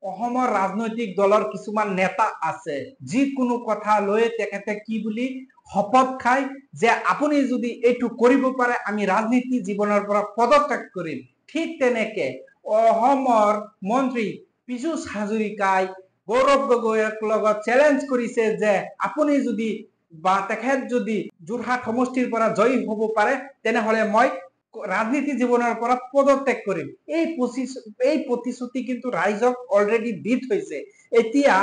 অসমৰ ৰাজনৈতিক দলৰ কিছুমান নেতা আছে যিকোনো কথা লৈ তেখেতে কি বুলি শপত খায় যে আপুনি যদি এইটো কৰিব পাৰে আমি ৰাজনীতি জীৱনৰ পৰা পদত্যাগ কৰিম। ঠিক তেনেকে অসমৰ মন্ত্ৰী পীযুষ হাজৰিকাই গৌৰৱ গগৈক লগত চেলেঞ্জ কৰিছে যে আপুনি যদি বা তেখেত যদি যোৰহাট সমষ্টিৰ পৰা জয়ী হ'ব পাৰে তেনেহলে মই ৰাজনীতি জীৱনৰ পৰা পদত্যাগ কৰিম। এই প্ৰতিশ্ৰুতি কিন্তু ৰাইজক অলৰেডি দি থৈছে। এতিয়া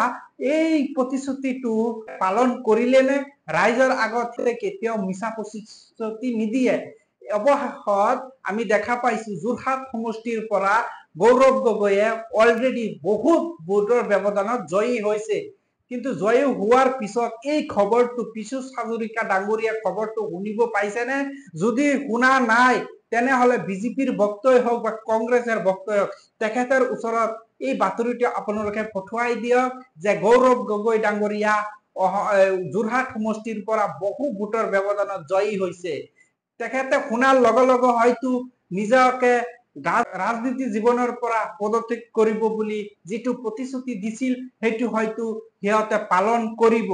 এই প্ৰতিশ্ৰুতিটো পালন কৰিলে নে? ৰাইজৰ আগত কেতিয়াও মিছা প্ৰতিশ্ৰুতি নিদিয়ে। অৱশেষত আমি দেখা পাইছো যোৰহাট সমষ্টিৰ পৰা গৌৰৱ গগৈয়ে অলৰেডি বহুত ভোটৰ ব্যৱধানত জয়ী হৈছে। কিন্তু জয়ী হোৱাৰ পিছত এই খবৰটো পীযুষ হাজৰিকা ডাঙৰীয়া খবৰটো শুনিব পাইছেনে? যদি শুনা নাই তেনেহলে বিজেপিৰ বক্তব্য হওক বা কংগ্ৰেছৰ বক্তব্য হওক তেখেতৰ ওচৰত এই বাতৰিটো আপোনালোকে পঠুৱাই দিয়ক যে গৌৰৱ গগৈ ডাঙৰীয়া যোৰহাট সমষ্টিৰ পৰা বহু ভোটৰ ব্যৱধানত জয়ী হৈছে। তেখেতে শুনাৰ লগে লগে হয়তো নিজকে ৰাজনীতি জীৱনৰ পৰা পদত্যাগ কৰিব বুলি যিটো প্ৰতিশ্ৰুতি দিছিল সেইটো হয়তো সিহঁতে পালন কৰিব।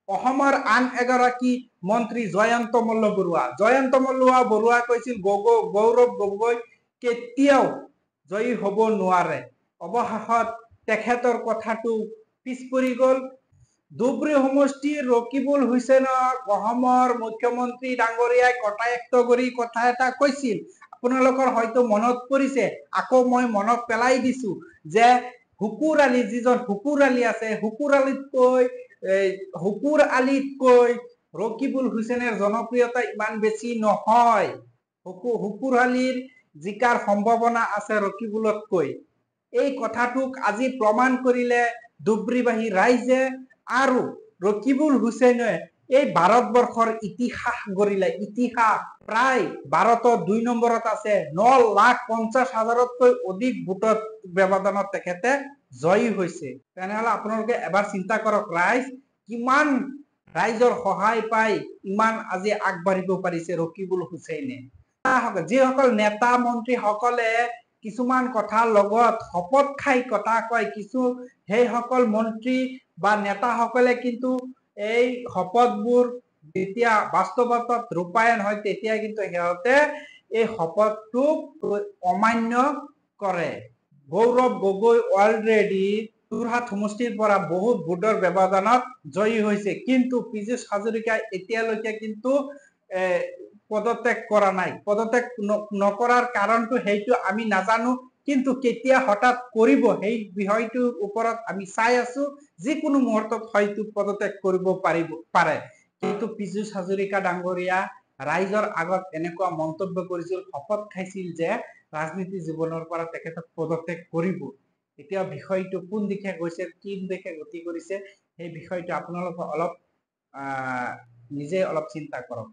অসমৰ আন এগৰাকী মন্ত্ৰী জয়ন্ত মল্ল বৰুৱা কৈছিল গৌৰৱ গগৈ কেতিয়াও জয়ী হ'ব নোৱাৰে। অৱশেষত তেখেতৰ কথাটো পিছ পৰি গ'ল। ধুবুৰী সমষ্টিৰ ৰকিবুল হুছেইনক অসমৰ মুখ্যমন্ত্ৰী ডাঙৰীয়াই কটায়ক্ত কৰি কথা এটা কৈছিল। আপোনালোকৰ হয়তো মনত পৰিছে, আকৌ মই মনত পেলাই দিছো যে হুকুৰ আলী যিজন হুকুৰ আলী আছে হুকুৰ আলীতকৈ ৰকিবুল হুছেইনৰ জনপ্ৰিয়তা ইমান বেছি নহয়। হুকুৰ আলীৰ জিকাৰ সম্ভাৱনা আছে ৰকিবুলতকৈ। এই কথাটোক আজি প্ৰমাণ কৰিলে ধুবুৰীবাসী ৰাইজে। আৰু ৰকিবুল হুছেইনে এই ভাৰতবৰ্ষৰ ইতিহাস গঢ়িলে। ইতিহাস প্ৰায় ভাৰতত ২ নম্বৰত আছে। ৯,৫০,০০০তকৈ অধিক ভোটৰ ব্যৱধানত তেখেতে জয়ী হৈছে। তেনেহলে আপোনালোকে এবাৰ চিন্তা কৰক ৰাইজ কিমান ৰাইজৰ সহায় পাই ইমান আজি আগবাঢ়িব পাৰিছে ৰকিবুল হুছেইনে। যিসকল নেতা মন্ত্ৰী সকলে কিছুমান কথাৰ লগত শপত খাই কথা কয়, সেইসকল মন্ত্ৰী বা নেতাসকলে কিন্তু এই শপতবোৰ যেতিয়া বাস্তৱত ৰূপায়ণ হয় তেতিয়া কিন্তু সিহঁতে এই শপতটোক অমান্য কৰে। গৌৰৱ গগৈ অলৰেডি যোৰহাট সমষ্টিৰ পৰা বহুত ভোটৰ ব্যৱধানত জয়ী হৈছে, কিন্তু পীযুষ হাজৰিকাই এতিয়ালৈকে কিন্তু পদত্যাগ কৰা নাই। পদত্যাগ নকৰাৰ কাৰণটো সেইটো আমি নাজানো, কিন্তু কেতিয়া হঠাৎ কৰিব সেই বিষয়টোৰ ওপৰত আমি চাই আছো। যিকোনো মুহূৰ্তত হয়তো পদত্যাগ কৰিব পাৰে। কিন্তু পীযুষ হাজৰিকা ডাঙৰীয়া ৰাইজৰ আগত এনেকুৱা মন্তব্য কৰিছিল, শপত খাইছিল যে ৰাজনীতি জীৱনৰ পৰা তেখেতক পদত্যাগ কৰিব। এতিয়া বিষয়টো কোন দিশে গৈছে, কোন দিশে গতি কৰিছে সেই বিষয়টো আপোনালোকে অলপ নিজে অলপ চিন্তা কৰক।